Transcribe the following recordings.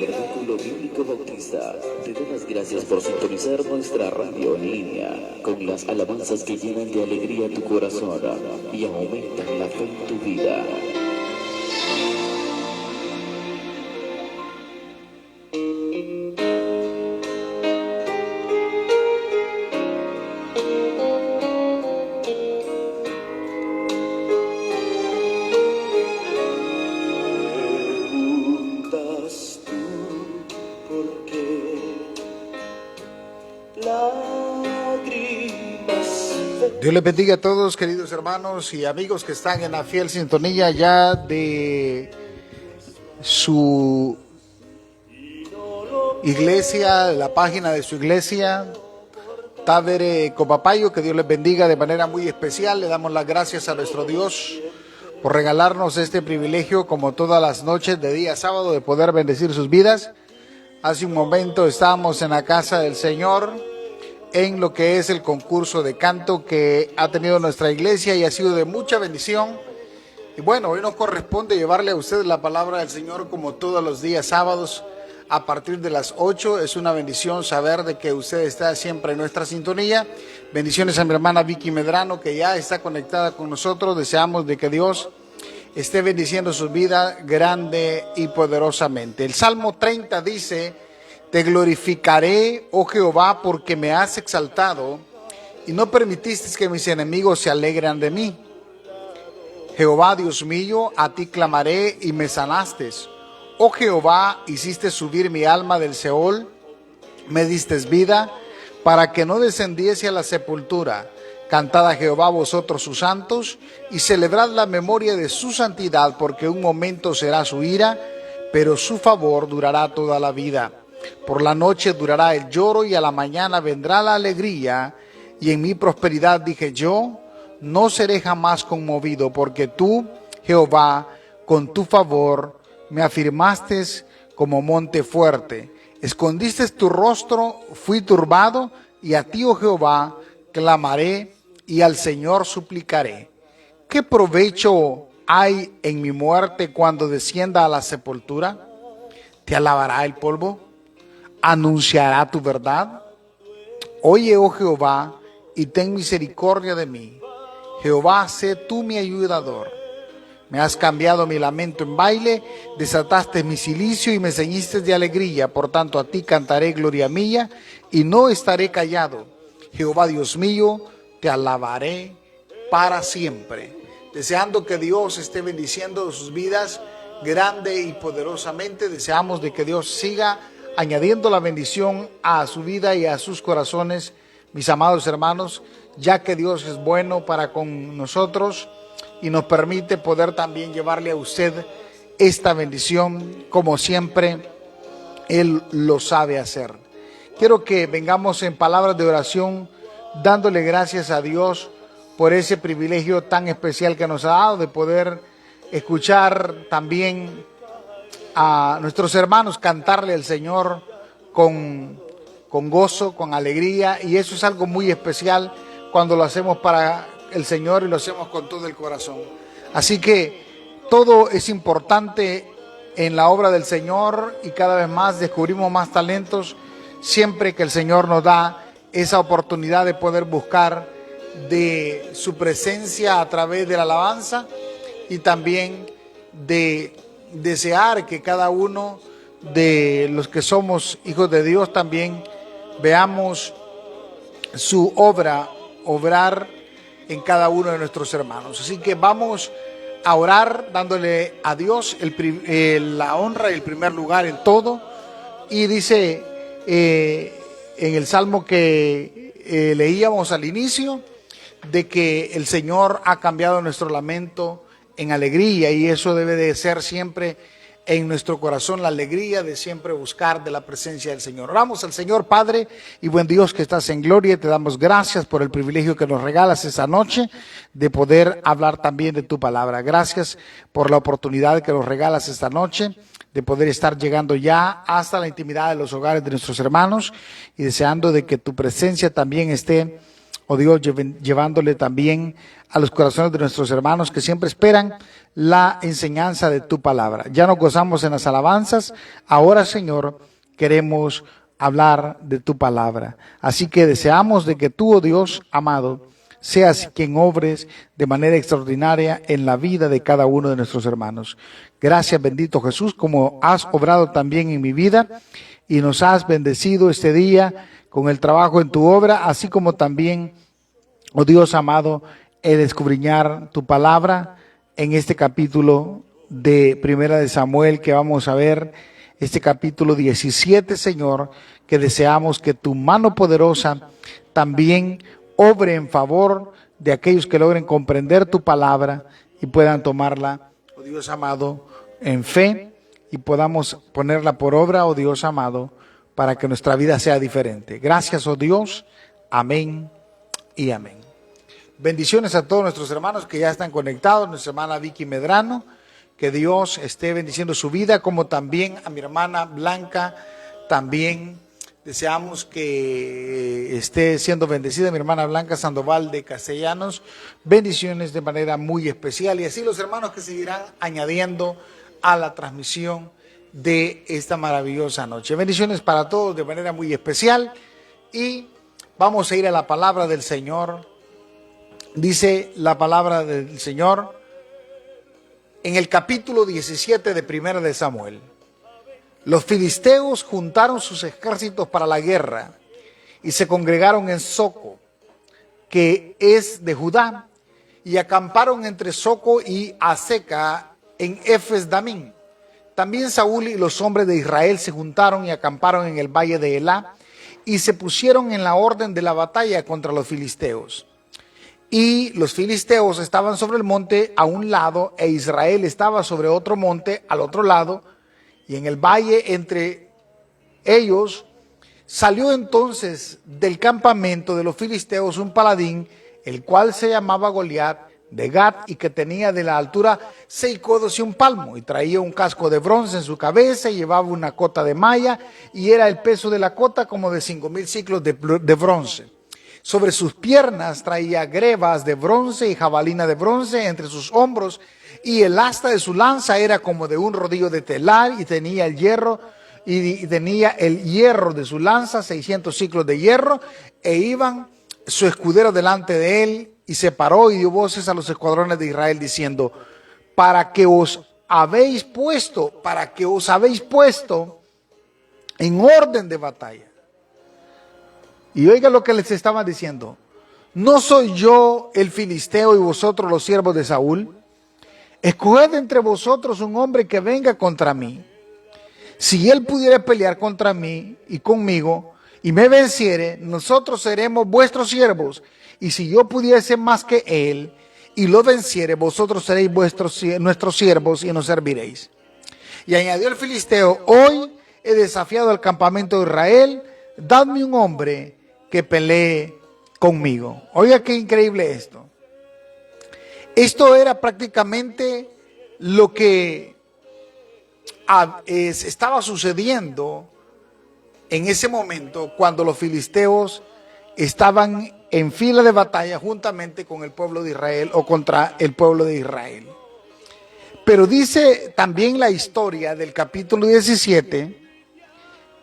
Tabernáculo Bíblico Bautista te da las gracias por sintonizar nuestra radio en línea con las alabanzas que llenan de alegría tu corazón y aumentan la fe en tu vida. Dios les bendiga a todos, queridos hermanos y amigos que están en la fiel sintonía ya de su iglesia, la página de su iglesia, Tabere Copapayo. Que Dios les bendiga de manera muy especial. Le damos las gracias a nuestro Dios por regalarnos este privilegio, como todas las noches de día sábado, de poder bendecir sus vidas. Hace un momento estábamos en la casa del Señor, en lo que es el concurso de canto que ha tenido nuestra iglesia y ha sido de mucha bendición. Y bueno, hoy nos corresponde llevarle a usted la palabra del Señor como todos los días sábados a partir de las 8. Es una bendición saber de que usted está siempre en nuestra sintonía. Bendiciones a mi hermana Vicky Medrano, que ya está conectada con nosotros. Deseamos de que Dios esté bendiciendo su vida grande y poderosamente. El Salmo 30 dice: te glorificaré, oh Jehová, porque me has exaltado y no permitiste que mis enemigos se alegren de mí. Jehová, Dios mío, a ti clamaré y me sanaste. Oh Jehová, hiciste subir mi alma del Seol, me diste vida para que no descendiese a la sepultura. Cantad a Jehová vosotros sus santos y celebrad la memoria de su santidad, porque un momento será su ira, pero su favor durará toda la vida. Por la noche durará el lloro y a la mañana vendrá la alegría. Y en mi prosperidad dije yo, no seré jamás conmovido, porque tú, Jehová, con tu favor me afirmaste como monte fuerte. Escondiste tu rostro, fui turbado, y a ti, oh Jehová, clamaré y al Señor suplicaré. ¿Qué provecho hay en mi muerte cuando descienda a la sepultura? ¿Te alabará el polvo? ¿Anunciará tu verdad? Oye, oh Jehová, y ten misericordia de mí. Jehová, sé tú mi ayudador. Me has cambiado mi lamento en baile, desataste mi cilicio y me ceñiste de alegría. Por tanto, a ti cantaré gloria mía y no estaré callado. Jehová, Dios mío, te alabaré para siempre. Deseando que Dios esté bendiciendo sus vidas grande y poderosamente. Deseamos de que Dios siga añadiendo la bendición a su vida y a sus corazones, mis amados hermanos, ya que Dios es bueno para con nosotros y nos permite poder también llevarle a usted esta bendición como siempre Él lo sabe hacer. Quiero que vengamos en palabras de oración dándole gracias a Dios por ese privilegio tan especial que nos ha dado de poder escuchar también a nuestros hermanos cantarle al Señor con gozo, con alegría, y eso es algo muy especial cuando lo hacemos para el Señor y lo hacemos con todo el corazón. Así que todo es importante en la obra del Señor y cada vez más descubrimos más talentos siempre que el Señor nos da esa oportunidad de poder buscar de su presencia a través de la alabanza y también de desear que cada uno de los que somos hijos de Dios también veamos su obrar en cada uno de nuestros hermanos. Así que vamos a orar dándole a Dios la honra y el primer lugar en todo. Y dice en el salmo que leíamos al inicio de que el Señor ha cambiado nuestro lamento en alegría, y eso debe de ser siempre en nuestro corazón, la alegría de siempre buscar de la presencia del Señor. Oramos al Señor. Padre y buen Dios que estás en gloria, te damos gracias por el privilegio que nos regalas esta noche de poder hablar también de tu palabra. Gracias por la oportunidad que nos regalas esta noche de poder estar llegando ya hasta la intimidad de los hogares de nuestros hermanos y deseando de que tu presencia también esté oh Dios, llevándole también a los corazones de nuestros hermanos que siempre esperan la enseñanza de tu palabra. Ya nos gozamos en las alabanzas, ahora, Señor, queremos hablar de tu palabra. Así que deseamos de que tú, oh Dios amado, seas quien obres de manera extraordinaria en la vida de cada uno de nuestros hermanos. Gracias, bendito Jesús, como has obrado también en mi vida y nos has bendecido este día con el trabajo en tu obra, así como también, oh Dios amado, el escudriñar tu palabra en este capítulo de Primera de Samuel que vamos a ver, este capítulo 17, Señor, que deseamos que tu mano poderosa también obre en favor de aquellos que logren comprender tu palabra y puedan tomarla, oh Dios amado, en fe y podamos ponerla por obra, oh Dios amado, para que nuestra vida sea diferente. Gracias, oh Dios. Amén y amén. Bendiciones a todos nuestros hermanos que ya están conectados, nuestra hermana Vicky Medrano, que Dios esté bendiciendo su vida, como también a mi hermana Blanca, también deseamos que esté siendo bendecida mi hermana Blanca Sandoval de Castellanos, bendiciones de manera muy especial, y así los hermanos que seguirán añadiendo a la transmisión de esta maravillosa noche. Bendiciones para todos de manera muy especial, y vamos a ir a la palabra del Señor. Dice la palabra del Señor en el capítulo 17 de Primera de Samuel. Los filisteos juntaron sus ejércitos para la guerra y se congregaron en Soco, que es de Judá, y acamparon entre Soco y Aseca en Efes Damín. También Saúl y los hombres de Israel se juntaron y acamparon en el valle de Elá y se pusieron en la orden de la batalla contra los filisteos. Y los filisteos estaban sobre el monte a un lado e Israel estaba sobre otro monte al otro lado, y en el valle entre ellos salió entonces del campamento de los filisteos un paladín, el cual se llamaba Goliat de Gat, y que tenía de la altura 6 codos y un palmo, y traía un casco de bronce en su cabeza, y llevaba una cota de malla, y era el peso de la cota como de 5,000 siclos de bronce. Sobre sus piernas traía grebas de bronce y jabalina de bronce entre sus hombros, y el asta de su lanza era como de un rodillo de telar, y tenía el hierro de su lanza 600 siclos de hierro, e iban su escudero delante de él, y se paró y dio voces a los escuadrones de Israel diciendo: para que os habéis puesto en orden de batalla. Y oiga lo que les estaba diciendo: ¿no soy yo el filisteo y vosotros los siervos de Saúl? Escoged entre vosotros un hombre que venga contra mí. Si él pudiera pelear contra mí y conmigo y me venciere, nosotros seremos vuestros siervos. Y si yo pudiese más que él y lo venciere, vosotros seréis nuestros siervos y nos serviréis. Y añadió el filisteo: hoy he desafiado al campamento de Israel, dadme un hombre que pelee conmigo. Oiga qué increíble esto. Esto era prácticamente lo que estaba sucediendo en ese momento cuando los filisteos estaban en fila de batalla juntamente con el pueblo de Israel o contra el pueblo de Israel. Pero dice también la historia del capítulo 17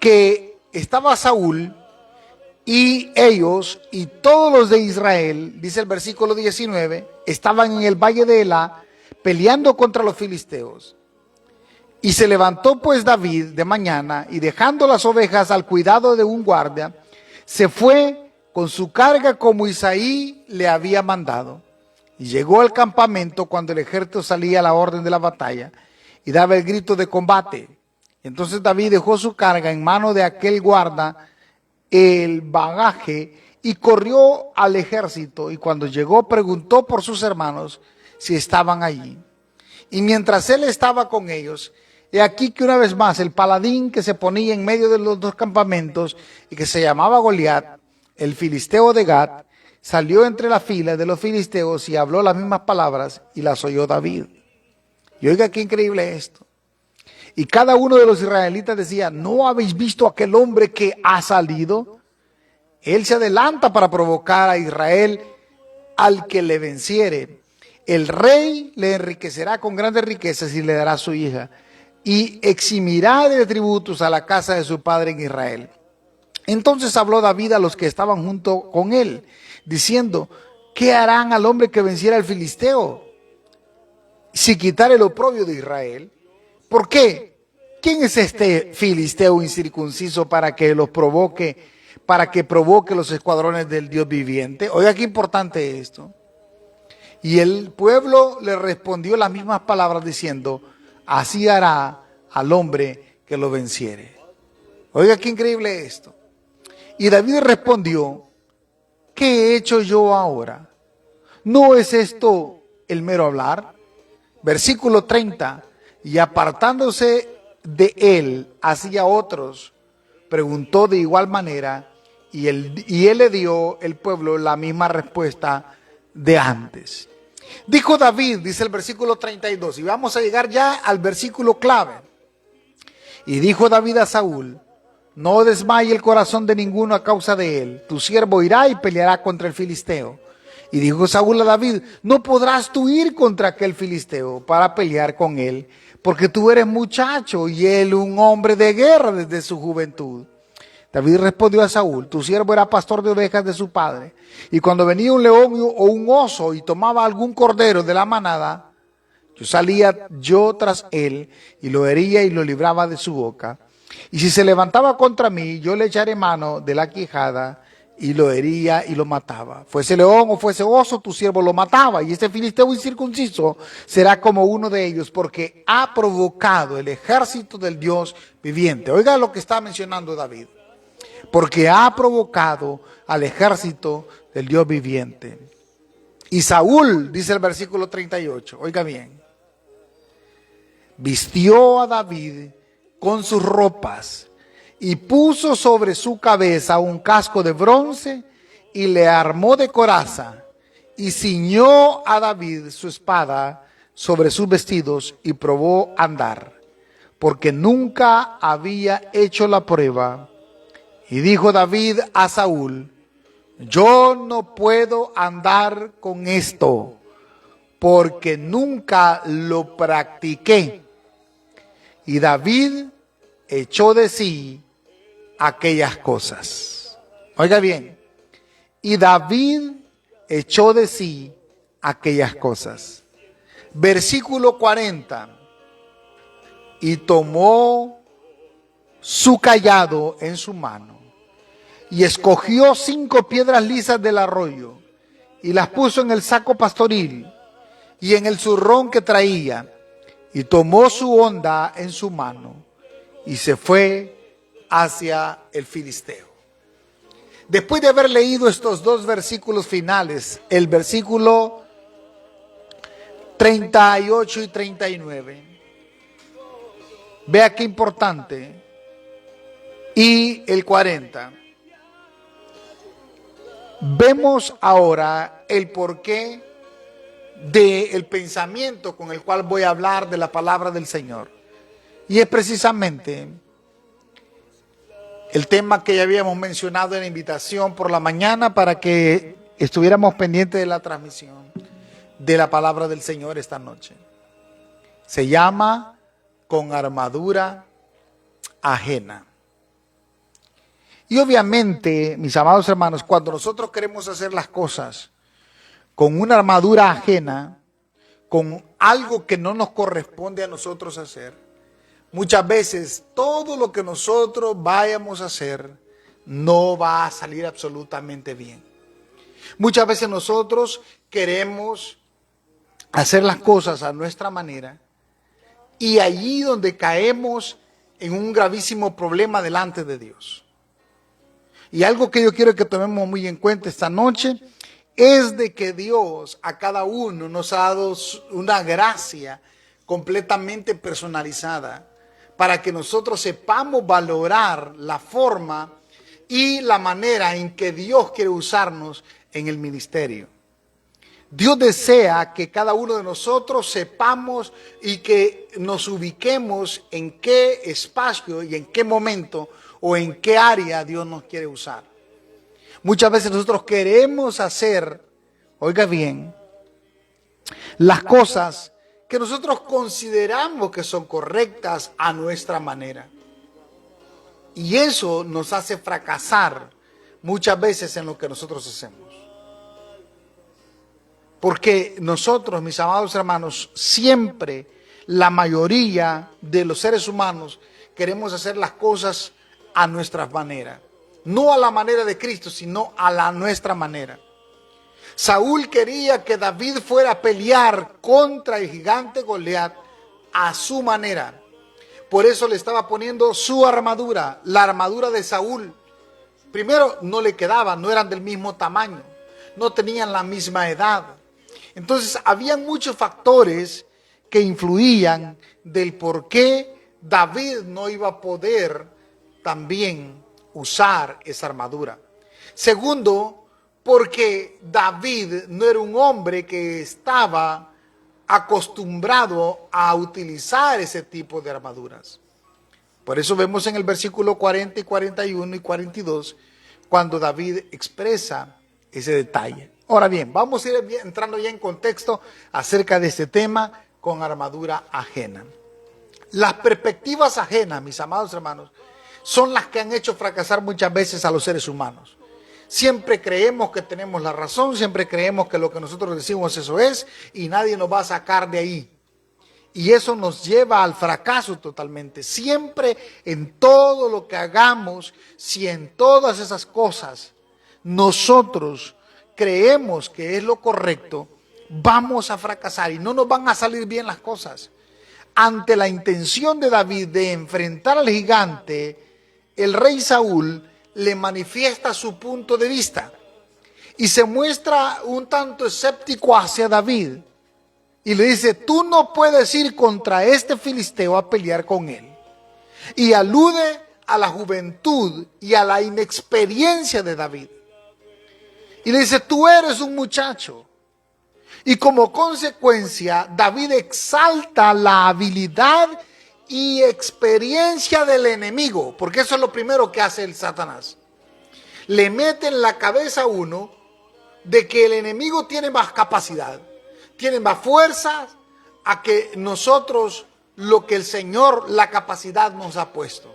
que estaba Saúl y ellos y todos los de Israel, dice el versículo 19, estaban en el valle de Elá peleando contra los filisteos. Y se levantó pues David de mañana, y dejando las ovejas al cuidado de un guardia, se fue con su carga como Isaí le había mandado. Y llegó al campamento cuando el ejército salía a la orden de la batalla y daba el grito de combate. Entonces David dejó su carga en mano de aquel guarda, el bagaje, y corrió al ejército, y cuando llegó preguntó por sus hermanos si estaban allí. Y mientras él estaba con ellos, he aquí que una vez más el paladín que se ponía en medio de los dos campamentos y que se llamaba Goliat, el filisteo de Gat, salió entre la fila de los filisteos y habló las mismas palabras, y las oyó David. Y oiga qué increíble esto. Y cada uno de los israelitas decía: ¿no habéis visto aquel hombre que ha salido? Él se adelanta para provocar a Israel al que le venciere. El rey le enriquecerá con grandes riquezas y le dará a su hija, y eximirá de tributos a la casa de su padre en Israel. Entonces habló David a los que estaban junto con él, diciendo: ¿qué harán al hombre que venciera al filisteo si quitare el oprobio de Israel? ¿Por qué? ¿Quién es este filisteo incircunciso para que los provoque, para que provoque los escuadrones del Dios viviente? Oiga, qué importante esto. Y el pueblo le respondió las mismas palabras diciendo: así hará al hombre que lo venciere. Oiga, qué increíble esto. Y David respondió: ¿qué he hecho yo ahora? ¿No es esto el mero hablar? Versículo 30. Y apartándose de él hacia otros, preguntó de igual manera, y él le dio el pueblo la misma respuesta de antes. Dijo David, dice el versículo 32, y vamos a llegar ya al versículo clave. Y dijo David a Saúl: no desmaye el corazón de ninguno a causa de él. Tu siervo irá y peleará contra el filisteo. Y dijo Saúl a David: no podrás tú ir contra aquel filisteo para pelear con él, porque tú eres muchacho y él un hombre de guerra desde su juventud. David respondió a Saúl: tu siervo era pastor de ovejas de su padre, y cuando venía un león o un oso y tomaba algún cordero de la manada, yo salía tras él y lo hería y lo libraba de su boca. Y si se levantaba contra mí, yo le echaré mano de la quijada y lo hería y lo mataba. Fuese león o fuese oso, tu siervo lo mataba. Y este filisteo incircunciso será como uno de ellos, porque ha provocado el ejército del Dios viviente. Oiga lo que está mencionando David: porque ha provocado al ejército del Dios viviente. Y Saúl, dice el versículo 38, oiga bien, vistió a David con sus ropas y puso sobre su cabeza un casco de bronce y le armó de coraza y ciñó a David su espada sobre sus vestidos y probó a andar, porque nunca había hecho la prueba. Y dijo David a Saúl: yo no puedo andar con esto, porque nunca lo practiqué. Y David echó de sí aquellas cosas. Oiga bien, y David echó de sí aquellas cosas. Versículo 40. Y tomó su cayado en su mano y escogió 5 piedras lisas del arroyo y las puso en el saco pastoril y en el zurrón que traía, y tomó su honda en su mano y se fue hacia el filisteo. Después de haber leído estos dos versículos finales, el versículo 38 y 39, vea qué importante, y el 40, vemos ahora el porqué del pensamiento con el cual voy a hablar de la palabra del Señor. Y es precisamente el tema que ya habíamos mencionado en la invitación por la mañana para que estuviéramos pendientes de la transmisión de la palabra del Señor esta noche. Se llama con armadura ajena. Y obviamente, mis amados hermanos, cuando nosotros queremos hacer las cosas con una armadura ajena, con algo que no nos corresponde a nosotros hacer, muchas veces todo lo que nosotros vayamos a hacer no va a salir absolutamente bien. Muchas veces nosotros queremos hacer las cosas a nuestra manera y allí donde caemos en un gravísimo problema delante de Dios. Y algo que yo quiero que tomemos muy en cuenta esta noche es de que Dios a cada uno nos ha dado una gracia completamente personalizada para que nosotros sepamos valorar la forma y la manera en que Dios quiere usarnos en el ministerio. Dios desea que cada uno de nosotros sepamos y que nos ubiquemos en qué espacio y en qué momento o en qué área Dios nos quiere usar. Muchas veces nosotros queremos hacer, oiga bien, las cosas que nosotros consideramos que son correctas a nuestra manera. Y eso nos hace fracasar muchas veces en lo que nosotros hacemos. Porque nosotros, mis amados hermanos, siempre, la mayoría de los seres humanos, queremos hacer las cosas a nuestra manera. No a la manera de Cristo, sino a la nuestra manera. Saúl quería que David fuera a pelear contra el gigante Goliat a su manera. Por eso le estaba poniendo su armadura, la armadura de Saúl. Primero, no le quedaba, no eran del mismo tamaño, no tenían la misma edad. Entonces, habían muchos factores que influían del por qué David no iba a poder también usar esa armadura. Segundo, porque David no era un hombre que estaba acostumbrado a utilizar ese tipo de armaduras. Por eso vemos en el versículo 40 y 41 y 42 cuando David expresa ese detalle. Ahora bien, vamos a ir entrando ya en contexto acerca de este tema con armadura ajena. Las perspectivas ajenas, mis amados hermanos, son las que han hecho fracasar muchas veces a los seres humanos. Siempre creemos que tenemos la razón, siempre creemos que lo que nosotros decimos eso es, y nadie nos va a sacar de ahí. Y eso nos lleva al fracaso totalmente. Siempre en todo lo que hagamos, si en todas esas cosas nosotros creemos que es lo correcto, vamos a fracasar y no nos van a salir bien las cosas. Ante la intención de David de enfrentar al gigante, el rey Saúl le manifiesta su punto de vista y se muestra un tanto escéptico hacia David y le dice: tú no puedes ir contra este filisteo a pelear con él. Y alude a la juventud y a la inexperiencia de David y le dice: tú eres un muchacho. Y como consecuencia, David exalta la habilidad y experiencia del enemigo, porque eso es lo primero que hace el Satanás. Le mete en la cabeza a uno de que el enemigo tiene más capacidad, tiene más fuerza a que nosotros, lo que el Señor, la capacidad nos ha puesto.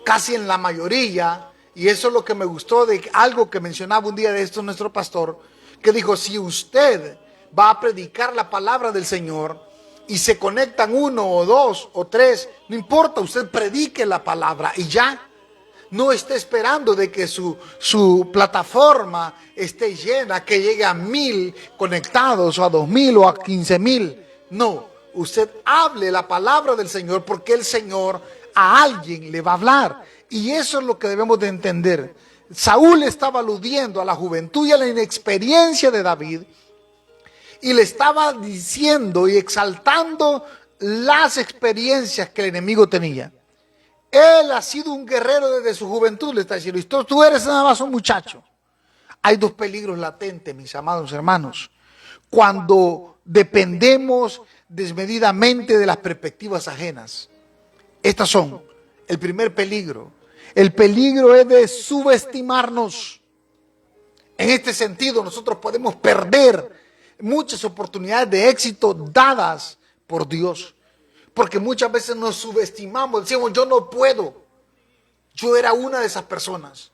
Casi en la mayoría, y eso es lo que me gustó de algo que mencionaba un día de esto nuestro pastor, que dijo: si usted va a predicar la palabra del Señor y se conectan 1 o 2 o 3, no importa, usted predique la palabra y ya. No esté esperando de que su plataforma esté llena, que llegue a 1000 conectados o a 2000 o a 15000. No, usted hable la palabra del Señor, porque el Señor a alguien le va a hablar. Y eso es lo que debemos de entender. Saúl estaba aludiendo a la juventud y a la inexperiencia de David, y le estaba diciendo y exaltando las experiencias que el enemigo tenía. Él ha sido un guerrero desde su juventud, le está diciendo, y tú eres nada más un muchacho. Hay dos peligros latentes, mis amados hermanos, cuando dependemos desmedidamente de las perspectivas ajenas. Estas son: el primer peligro. El peligro es de subestimarnos. En este sentido, nosotros podemos perder muchas oportunidades de éxito dadas por Dios, porque muchas veces nos subestimamos, decimos: yo no puedo. Yo era una de esas personas.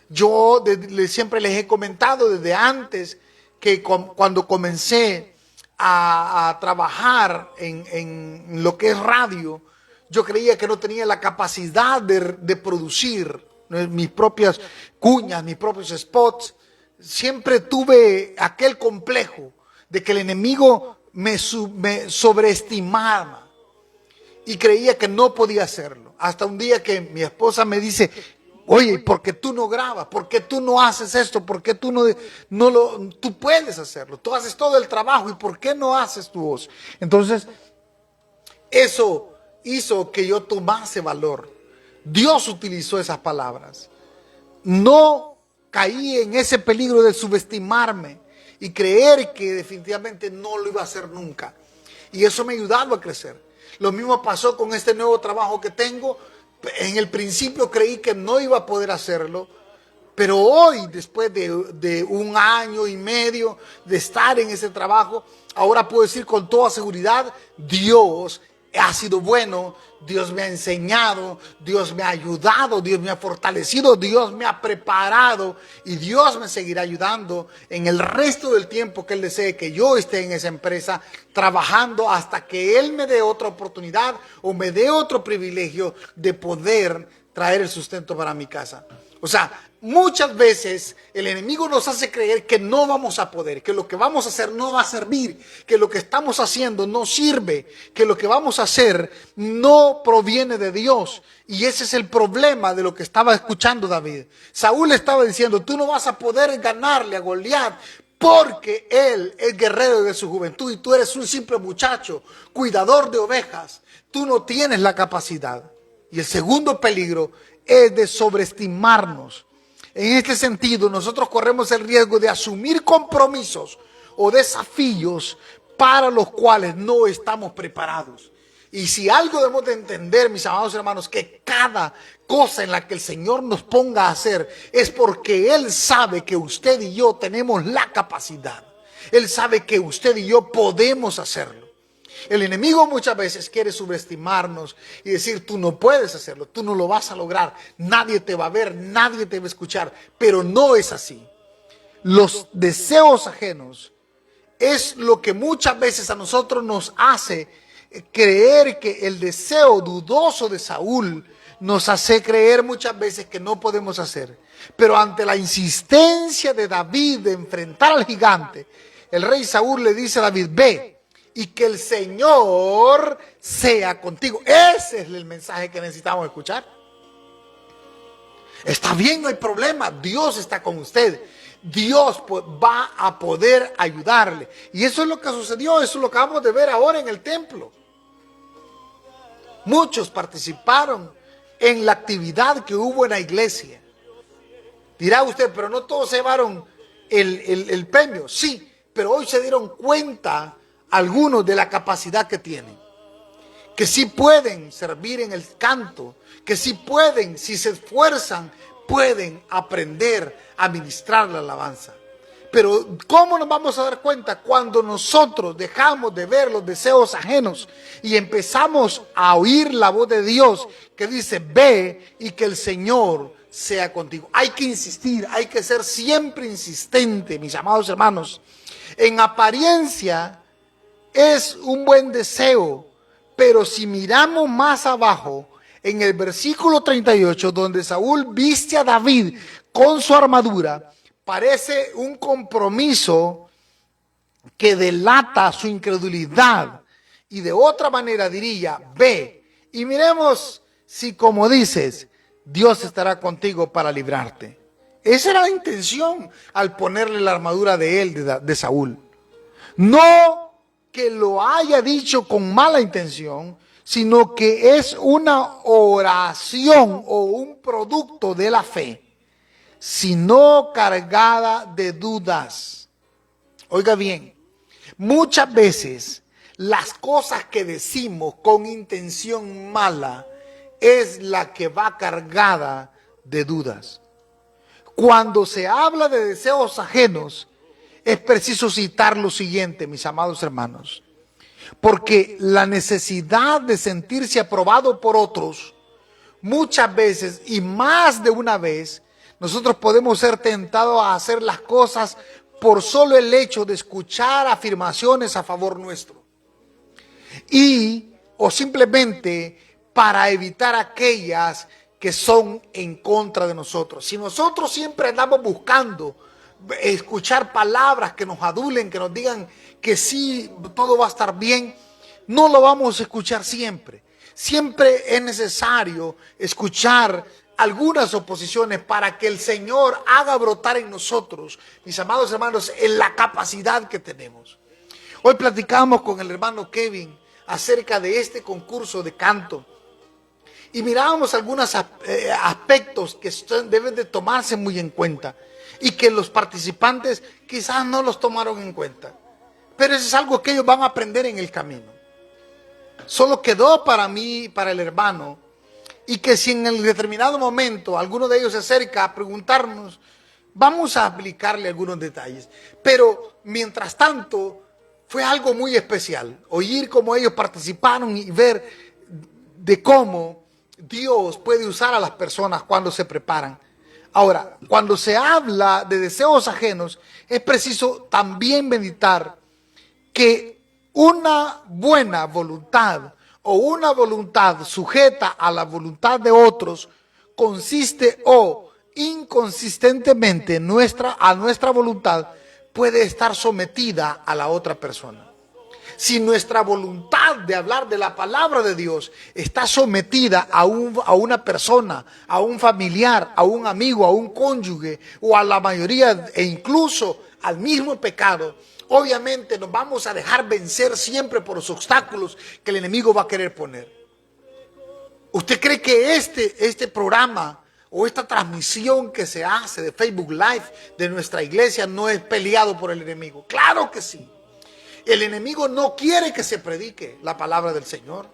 Yo siempre les he comentado desde antes que cuando comencé a trabajar en lo que es radio, yo creía que no tenía la capacidad de producir mis propias cuñas, mis propios spots. Siempre tuve aquel complejo de que el enemigo me sobreestimaba y creía que no podía hacerlo. Hasta un día que mi esposa me dice: oye, ¿por qué tú no grabas? ¿Por qué tú no haces esto? ¿Por qué tú tú puedes hacerlo? Tú haces todo el trabajo, ¿y por qué no haces tu voz? Entonces, eso hizo que yo tomase valor. Dios utilizó esas palabras. No caí en ese peligro de subestimarme y creer que definitivamente no lo iba a hacer nunca. Y eso me ha ayudado a crecer. Lo mismo pasó con este nuevo trabajo que tengo. En el principio creí que no iba a poder hacerlo, Pero hoy, después de un año y medio de estar en ese trabajo, ahora puedo decir con toda seguridad, Dios ha sido bueno, Dios me ha enseñado, Dios me ha ayudado, Dios me ha fortalecido, Dios me ha preparado y Dios me seguirá ayudando en el resto del tiempo que Él desee que yo esté en esa empresa trabajando hasta que Él me dé otra oportunidad o me dé otro privilegio de poder traer el sustento para mi casa. O sea, muchas veces el enemigo nos hace creer que no vamos a poder, que lo que vamos a hacer no va a servir, que lo que estamos haciendo no sirve, que lo que vamos a hacer no proviene de Dios. Y ese es el problema de lo que estaba escuchando David. Saúl estaba diciendo, tú no vas a poder ganarle a Goliat porque él es guerrero de su juventud y tú eres un simple muchacho, cuidador de ovejas. Tú no tienes la capacidad. Y el segundo peligro es de sobreestimarnos. En este sentido, nosotros corremos el riesgo de asumir compromisos o desafíos para los cuales no estamos preparados. Y si algo debemos de entender, mis amados hermanos, que cada cosa en la que el Señor nos ponga a hacer es porque Él sabe que usted y yo tenemos la capacidad. Él sabe que usted y yo podemos hacerlo. El enemigo muchas veces quiere subestimarnos y decir, tú no puedes hacerlo, tú no lo vas a lograr, nadie te va a ver, nadie te va a escuchar, pero no es así. Los deseos ajenos es lo que muchas veces a nosotros nos hace creer que el deseo dudoso de Saúl nos hace creer muchas veces que no podemos hacer. Pero ante la insistencia de David de enfrentar al gigante, el rey Saúl le dice a David, ve, y que el Señor sea contigo. Ese es el mensaje que necesitamos escuchar. Está bien, no hay problema. Dios está con usted. Dios va a poder ayudarle. Y eso es lo que sucedió. Eso es lo que acabamos de ver ahora en el templo. Muchos participaron en la actividad que hubo en la iglesia. Dirá usted, pero no todos se llevaron el premio. Sí, pero hoy se dieron cuenta algunos de la capacidad que tienen, que sí pueden servir en el canto, que sí pueden, si se esfuerzan, pueden aprender a ministrar la alabanza. Pero ¿cómo nos vamos a dar cuenta? Cuando nosotros dejamos de ver los deseos ajenos y empezamos a oír la voz de Dios que dice, ve y que el Señor sea contigo. Hay que insistir, hay que ser siempre insistente, mis amados hermanos. En apariencia es un buen deseo, pero si miramos más abajo, en el versículo 38, donde Saúl viste a David con su armadura, parece un compromiso que delata su incredulidad. Y de otra manera diría, ve y miremos si, como dices, Dios estará contigo para librarte. Esa era la intención al ponerle la armadura de él, de Saúl. No que lo haya dicho con mala intención, sino que es una oración o un producto de la fe, sino cargada de dudas. Oiga bien, muchas veces las cosas que decimos con intención mala es la que va cargada de dudas. Cuando se habla de deseos ajenos, es preciso citar lo siguiente, mis amados hermanos, porque la necesidad de sentirse aprobado por otros, muchas veces y más de una vez, nosotros podemos ser tentados a hacer las cosas por solo el hecho de escuchar afirmaciones a favor nuestro. O simplemente para evitar aquellas que son en contra de nosotros. Si nosotros siempre andamos buscando escuchar palabras que nos adulen, que nos digan que sí, todo va a estar bien, no lo vamos a escuchar siempre. Siempre es necesario escuchar algunas oposiciones para que el Señor haga brotar en nosotros, mis amados hermanos, en la capacidad que tenemos. Hoy platicamos con el hermano Kevin acerca de este concurso de canto y mirábamos algunos aspectos que deben de tomarse muy en cuenta y que los participantes quizás no los tomaron en cuenta. Pero eso es algo que ellos van a aprender en el camino. Solo quedó para mí, para el hermano, y que si en el determinado momento alguno de ellos se acerca a preguntarnos, vamos a aplicarle algunos detalles. Pero mientras tanto, fue algo muy especial, oír cómo ellos participaron y ver de cómo Dios puede usar a las personas cuando se preparan. Ahora, cuando se habla de deseos ajenos, es preciso también meditar que una buena voluntad o una voluntad sujeta a la voluntad de otros consiste o inconsistentemente a nuestra voluntad puede estar sometida a la otra persona. Si nuestra voluntad de hablar de la palabra de Dios está sometida a una persona, a un familiar, a un amigo, a un cónyuge o a la mayoría e incluso al mismo pecado, obviamente nos vamos a dejar vencer siempre por los obstáculos que el enemigo va a querer poner. ¿Usted cree que este programa o esta transmisión que se hace de Facebook Live de nuestra iglesia no es peleado por el enemigo? Claro que sí. El enemigo no quiere que se predique la palabra del Señor.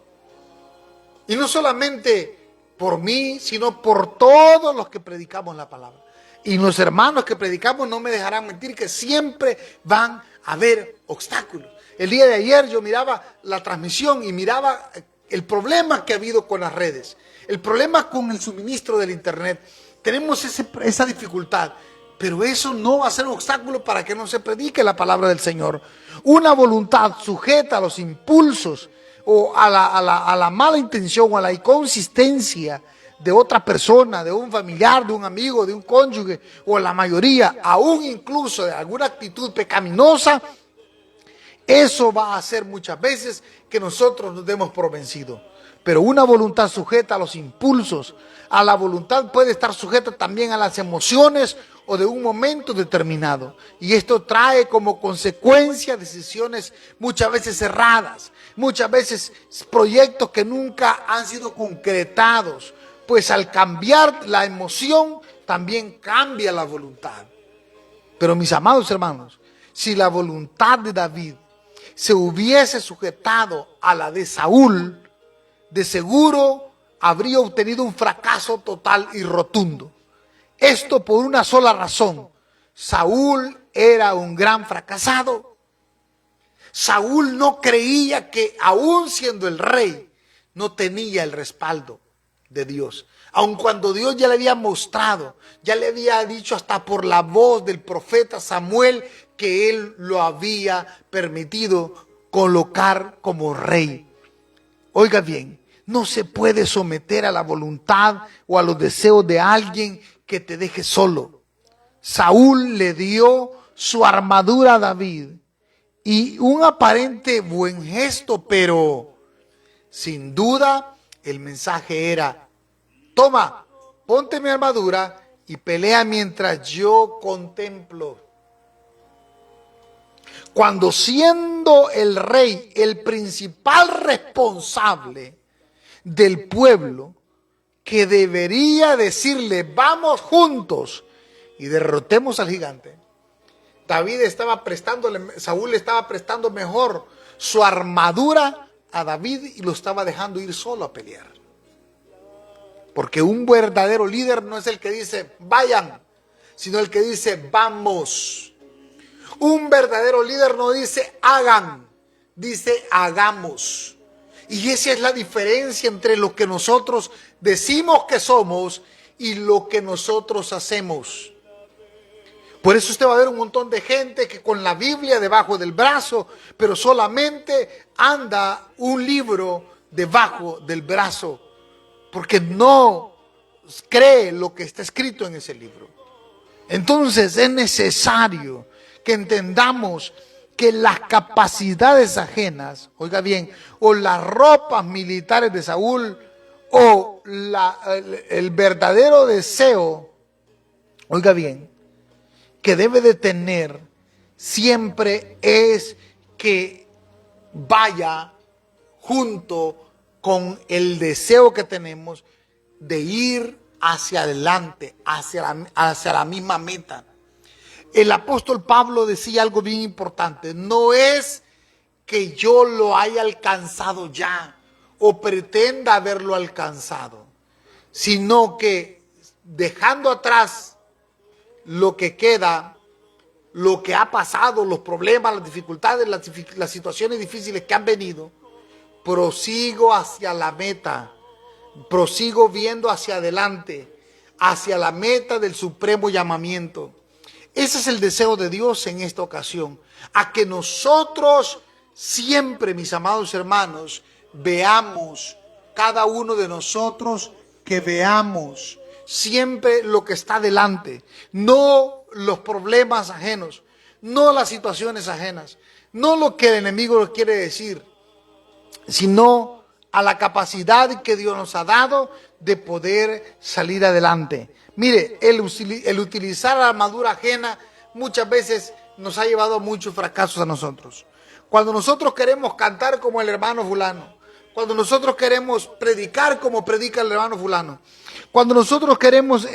Y no solamente por mí, sino por todos los que predicamos la palabra. Y los hermanos que predicamos no me dejarán mentir que siempre van a haber obstáculos. El día de ayer yo miraba la transmisión y miraba el problema que ha habido con las redes. El problema con el suministro del internet. Tenemos esa dificultad. Pero eso no va a ser un obstáculo para que no se predique la palabra del Señor. Una voluntad sujeta a los impulsos o a la mala intención o a la inconsistencia de otra persona, de un familiar, de un amigo, de un cónyuge o la mayoría, aún incluso de alguna actitud pecaminosa, eso va a hacer muchas veces que nosotros nos demos por vencidos. Pero una voluntad sujeta a los impulsos, a la voluntad puede estar sujeta también a las emociones o de un momento determinado. Y esto trae como consecuencia decisiones muchas veces erradas, muchas veces proyectos que nunca han sido concretados. Pues al cambiar la emoción, también cambia la voluntad. Pero mis amados hermanos, si la voluntad de David se hubiese sujetado a la de Saúl, de seguro habría obtenido un fracaso total y rotundo. Esto por una sola razón. Saúl era un gran fracasado. Saúl no creía que, aún siendo el rey, no tenía el respaldo de Dios. Aun cuando Dios ya le había mostrado, ya le había dicho hasta por la voz del profeta Samuel que él lo había permitido colocar como rey. Oiga bien, no se puede someter a la voluntad o a los deseos de alguien que te deje solo. Saúl le dio su armadura a David y un aparente buen gesto, pero sin duda el mensaje era: toma, ponte mi armadura y pelea mientras yo contemplo. Cuando siendo el rey el principal responsable del pueblo, que debería decirle: vamos juntos y derrotemos al gigante, Saúl le estaba prestando mejor su armadura a David y lo estaba dejando ir solo a pelear. Porque un verdadero líder no es el que dice vayan, sino el que dice vamos. Un verdadero líder no dice hagan, dice hagamos. Y esa es la diferencia entre lo que nosotros decimos que somos y lo que nosotros hacemos. Por eso usted va a ver un montón de gente que con la Biblia debajo del brazo, pero solamente anda un libro debajo del brazo, porque no cree lo que está escrito en ese libro. Entonces es necesario que entendamos que las capacidades ajenas, oiga bien, o las ropas militares de Saúl, o el verdadero deseo, oiga bien, que debe de tener siempre es que vaya junto con el deseo que tenemos de ir hacia adelante, hacia la misma meta. El apóstol Pablo decía algo bien importante: no es que yo lo haya alcanzado ya o pretenda haberlo alcanzado, sino que dejando atrás lo que queda, lo que ha pasado, los problemas, las dificultades, las situaciones difíciles que han venido, prosigo hacia la meta, prosigo viendo hacia adelante, hacia la meta del supremo llamamiento. Ese es el deseo de Dios en esta ocasión, a que nosotros siempre, mis amados hermanos, veamos, cada uno de nosotros, que veamos siempre lo que está delante, no los problemas ajenos, no las situaciones ajenas, no lo que el enemigo nos quiere decir, sino a la capacidad que Dios nos ha dado de poder salir adelante. Mire, el utilizar la armadura ajena muchas veces nos ha llevado a muchos fracasos a nosotros. Cuando nosotros queremos cantar como el hermano fulano, cuando nosotros queremos predicar como predica el hermano fulano, cuando nosotros queremos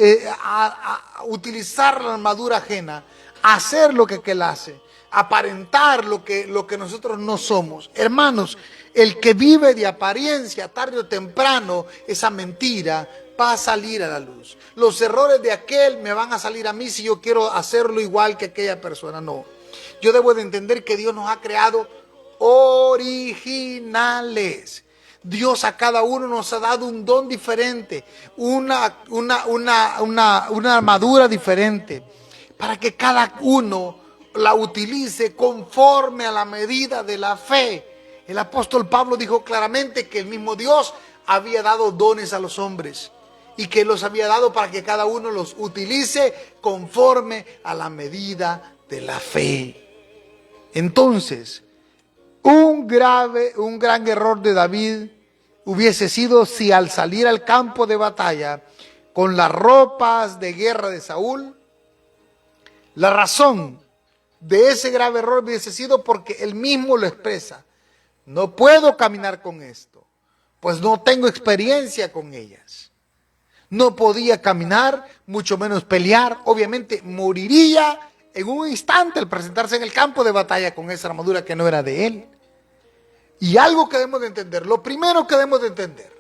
utilizar la armadura ajena, hacer lo que él hace, aparentar lo que nosotros no somos. Hermanos, el que vive de apariencia, tarde o temprano, esa mentira va a salir a la luz. Los errores de aquel me van a salir a mí si yo quiero hacerlo igual que aquella persona. No, yo debo de entender que Dios nos ha creado originales. Dios a cada uno nos ha dado un don diferente, una armadura diferente, para que cada uno la utilice conforme a la medida de la fe. El apóstol Pablo dijo claramente que el mismo Dios había dado dones a los hombres y que los había dado para que cada uno los utilice conforme a la medida de la fe. Entonces, un gran error de David hubiese sido si al salir al campo de batalla con las ropas de guerra de Saúl, la razón de ese grave error hubiese sido porque él mismo lo expresa: no puedo caminar con esto, pues no tengo experiencia con ellas. No podía caminar, mucho menos pelear. Obviamente moriría en un instante al presentarse en el campo de batalla con esa armadura que no era de él. Y algo que debemos de entender, lo primero que debemos de entender: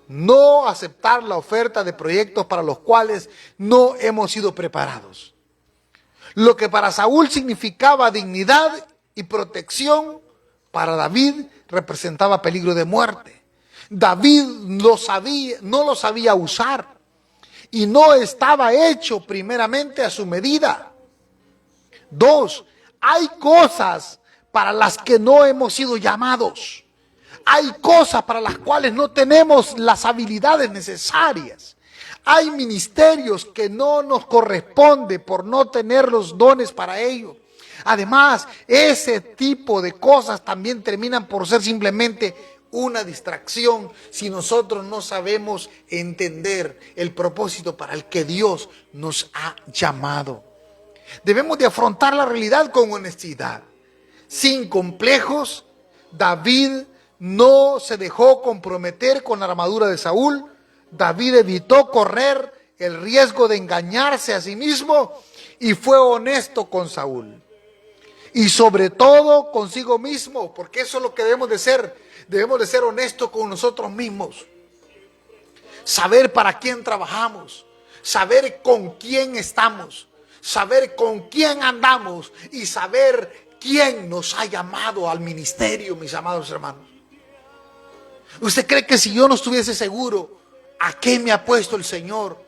no aceptar la oferta de proyectos para los cuales no hemos sido preparados. Lo que para Saúl significaba dignidad y protección, para David representaba peligro de muerte. David no lo sabía usar y no estaba hecho primeramente a su medida. 2, hay cosas para las que no hemos sido llamados. Hay cosas para las cuales no tenemos las habilidades necesarias. Hay ministerios que no nos corresponde por no tener los dones para ello. Además, ese tipo de cosas también terminan por ser simplemente una distracción si nosotros no sabemos entender el propósito para el que Dios nos ha llamado. Debemos de afrontar la realidad con honestidad, sin complejos. David no se dejó comprometer con la armadura de Saúl. David evitó correr el riesgo de engañarse a sí mismo y fue honesto con Saúl. Y sobre todo consigo mismo, porque eso es lo que debemos de ser. Debemos de ser honestos con nosotros mismos. Saber para quién trabajamos, saber con quién estamos, saber con quién andamos y saber quién nos ha llamado al ministerio, mis amados hermanos. ¿Usted cree que si yo no estuviese seguro a qué me ha puesto el Señor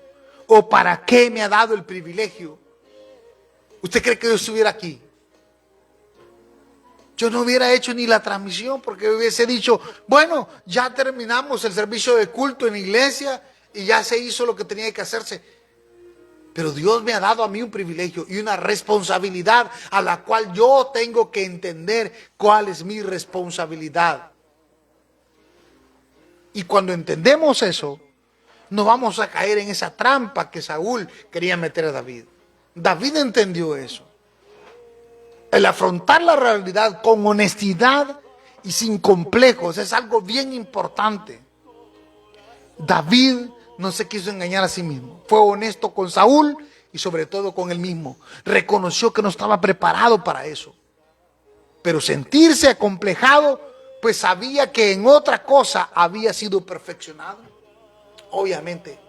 o para qué me ha dado el privilegio, usted cree que yo estuviera aquí? Yo no hubiera hecho ni la transmisión, porque hubiese dicho: bueno, ya terminamos el servicio de culto en la iglesia y ya se hizo lo que tenía que hacerse. Pero Dios me ha dado a mí un privilegio y una responsabilidad a la cual yo tengo que entender cuál es mi responsabilidad. Y cuando entendemos eso, no vamos a caer en esa trampa que Saúl quería meter a David. David entendió eso. El afrontar la realidad con honestidad y sin complejos es algo bien importante. David no se quiso engañar a sí mismo. Fue honesto con Saúl y sobre todo con él mismo. Reconoció que no estaba preparado para eso. Pero sentirse acomplejado, pues sabía que en otra cosa había sido perfeccionado. Obviamente,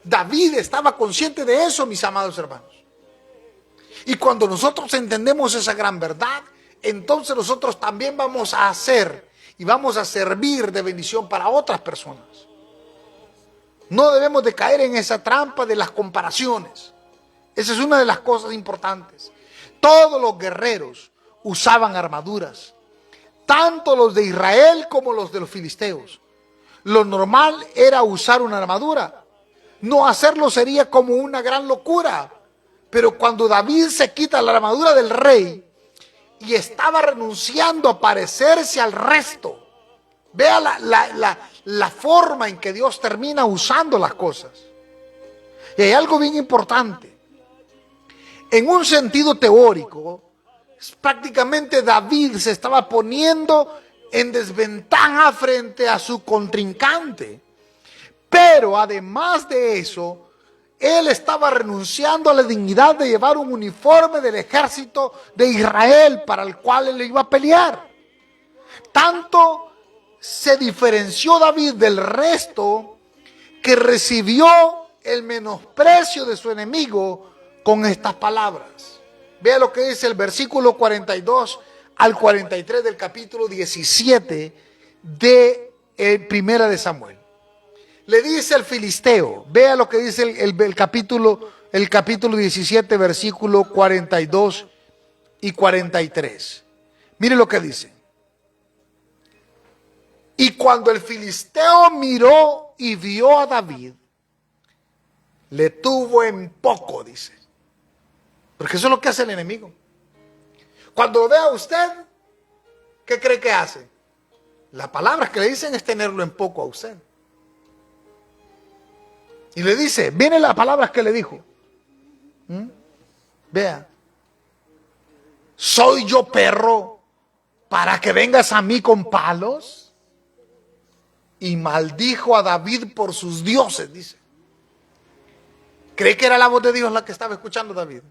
David estaba consciente de eso, mis amados hermanos. Y cuando nosotros entendemos esa gran verdad, entonces nosotros también vamos a hacer y vamos a servir de bendición para otras personas. No debemos de caer en esa trampa de las comparaciones. Esa es una de las cosas importantes. Todos los guerreros usaban armaduras, tanto los de Israel como los de los filisteos. Lo normal era usar una armadura. No hacerlo sería como una gran locura. Pero cuando David se quita la armadura del rey y estaba renunciando a parecerse al resto, vea la forma en que Dios termina usando las cosas. Y hay algo bien importante. En un sentido teórico, prácticamente David se estaba poniendo en desventaja frente a su contrincante. Pero además de eso, él estaba renunciando a la dignidad de llevar un uniforme del ejército de Israel para el cual él iba a pelear. Tanto se diferenció David del resto que recibió el menosprecio de su enemigo con estas palabras. Vea lo que dice el versículo 42 al 43 del capítulo 17 de Primera de Samuel. Le dice el filisteo, vea lo que dice el capítulo 17, versículo 42 y 43. Mire lo que dice. Y cuando el filisteo miró y vio a David, le tuvo en poco, dice. Porque eso es lo que hace el enemigo. Cuando lo vea a usted, ¿qué cree que hace? Las palabras que le dicen es tenerlo en poco a usted. Y le dice, vienen las palabras que le dijo. Vea. ¿Soy yo perro para que vengas a mí con palos? Y maldijo a David por sus dioses, dice. ¿Cree que era la voz de Dios la que estaba escuchando David?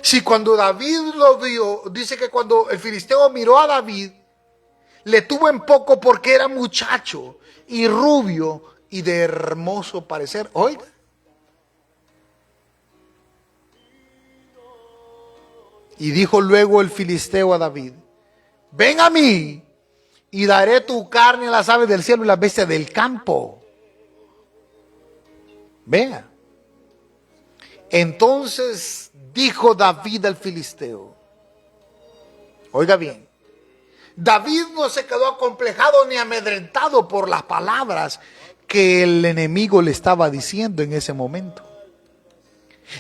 Si cuando David lo vio, dice que cuando el filisteo miró a David, le tuvo en poco porque era muchacho y rubio y de hermoso parecer. Oiga. Y dijo luego el filisteo a David, ven a mí y daré tu carne a las aves del cielo y las bestias del campo. Vea. Entonces dijo David al filisteo, oiga bien, David no se quedó acomplejado ni amedrentado por las palabras que el enemigo le estaba diciendo en ese momento.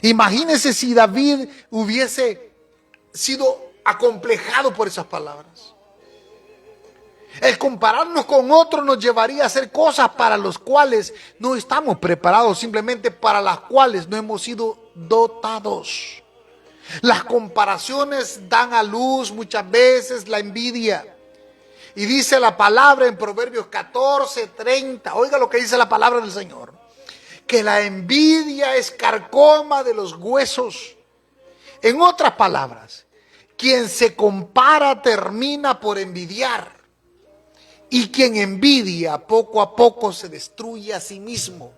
Imagínese si David hubiese sido acomplejado por esas palabras. El compararnos con otros nos llevaría a hacer cosas para las cuales no estamos preparados, simplemente para las cuales no hemos sido dotados. Las comparaciones dan a luz muchas veces la envidia. Y dice la palabra en Proverbios 14:30, oiga lo que dice la palabra del Señor, que la envidia es carcoma de los huesos. En otras palabras, quien se compara termina por envidiar. Y quien envidia poco a poco se destruye a sí mismo.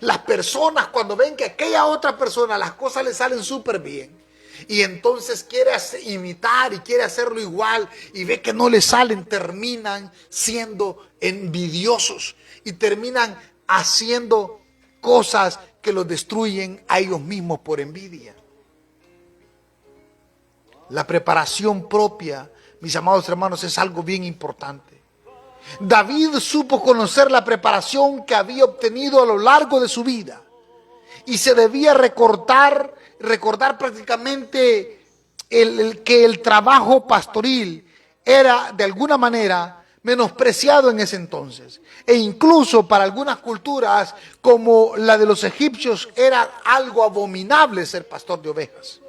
Las personas cuando ven que a aquella otra persona las cosas le salen súper bien y entonces quiere imitar y quiere hacerlo igual y ve que no le salen, terminan siendo envidiosos y terminan haciendo cosas que los destruyen a ellos mismos por envidia. La preparación propia, mis amados hermanos, es algo bien importante. David supo conocer la preparación que había obtenido a lo largo de su vida y se debía recordar prácticamente que el trabajo pastoril era de alguna manera menospreciado en ese entonces, e incluso para algunas culturas como la de los egipcios era algo abominable ser pastor de ovejas.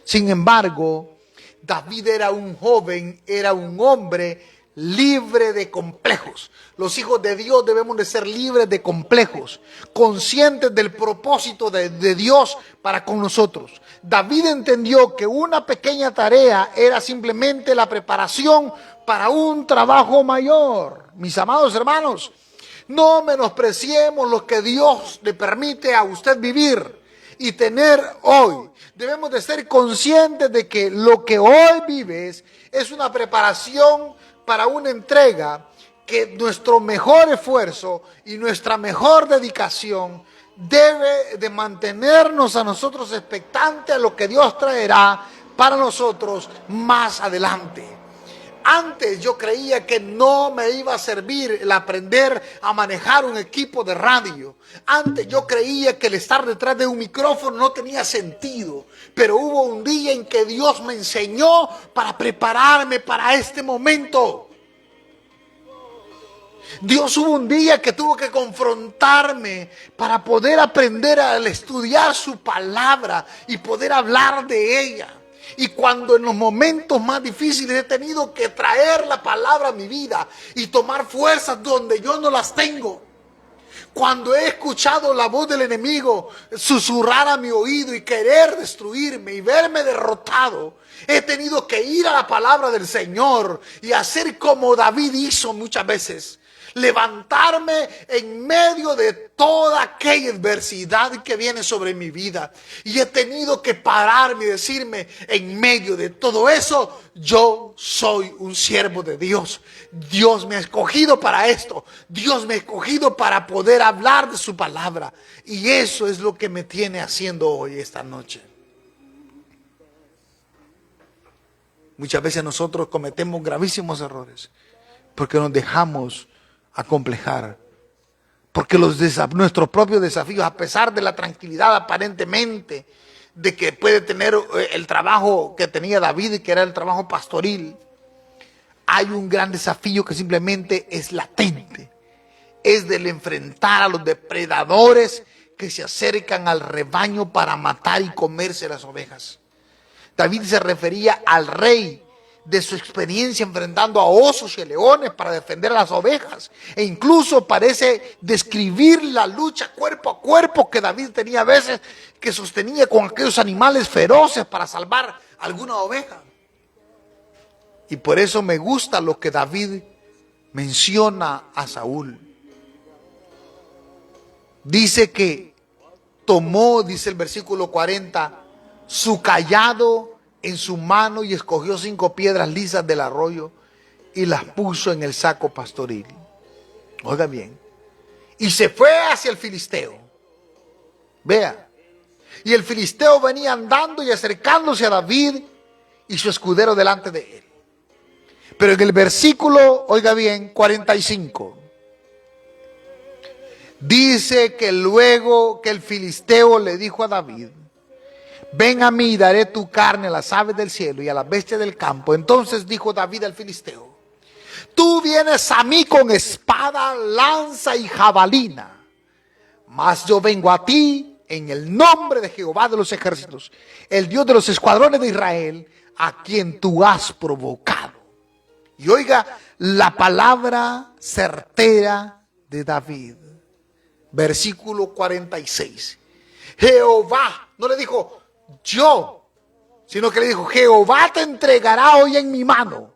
Sin embargo, David era un joven, era un hombre libre de complejos. Los hijos de Dios debemos de ser libres de complejos, conscientes del propósito de Dios para con nosotros. David entendió que una pequeña tarea era simplemente la preparación para un trabajo mayor. Mis amados hermanos, No menospreciemos lo que Dios le permite a usted vivir y tener hoy. Debemos de ser conscientes de que lo que hoy vives es una preparación para una entrega, que nuestro mejor esfuerzo y nuestra mejor dedicación debe de mantenernos a nosotros expectantes a lo que Dios traerá para nosotros más adelante. Antes yo creía que no me iba a servir el aprender a manejar un equipo de radio. Antes yo creía que el estar detrás de un micrófono no tenía sentido. Pero hubo un día en que Dios me enseñó para prepararme para este momento. Dios hubo un día que tuvo que confrontarme para poder aprender a estudiar su palabra y poder hablar de ella. Y cuando en los momentos más difíciles he tenido que traer la palabra a mi vida y tomar fuerzas donde yo no las tengo. Cuando he escuchado la voz del enemigo susurrar a mi oído y querer destruirme y verme derrotado, he tenido que ir a la palabra del Señor y hacer como David hizo muchas veces. Levantarme en medio de toda aquella adversidad que viene sobre mi vida. Y he tenido que pararme y decirme, en medio de todo eso, yo soy un siervo de Dios. Dios me ha escogido para esto. Dios me ha escogido para poder hablar de su palabra. Y eso es lo que me tiene haciendo hoy, esta noche. Muchas veces nosotros cometemos gravísimos errores porque nos dejamos acomplejar, porque nuestros propios desafíos, a pesar de la tranquilidad aparentemente de que puede tener el trabajo que tenía David y que era el trabajo pastoril, hay un gran desafío que simplemente es latente, es del enfrentar a los depredadores que se acercan al rebaño para matar y comerse las ovejas. David se refería al rey de su experiencia enfrentando a osos y leones para defender a las ovejas. E incluso parece describir la lucha cuerpo a cuerpo que David tenía a veces, que sostenía con aquellos animales feroces para salvar alguna oveja. Y por eso me gusta lo que David menciona a Saúl. Dice que tomó, dice el versículo 40, su cayado en su mano y escogió 5 piedras lisas del arroyo y las puso en el saco pastoril. Oiga bien. Y se fue hacia el filisteo. Vea. Y el filisteo venía andando y acercándose a David y su escudero delante de él. Pero en el versículo, oiga bien, 45. Dice que luego que el filisteo le dijo a David: ven a mí y daré tu carne a las aves del cielo y a las bestias del campo. Entonces dijo David al filisteo: tú vienes a mí con espada, lanza y jabalina, mas yo vengo a ti en el nombre de Jehová de los ejércitos, el Dios de los escuadrones de Israel, a quien tú has provocado. Y oiga la palabra certera de David. Versículo 46. Jehová, no le dijo yo, sino que le dijo: Jehová te entregará hoy en mi mano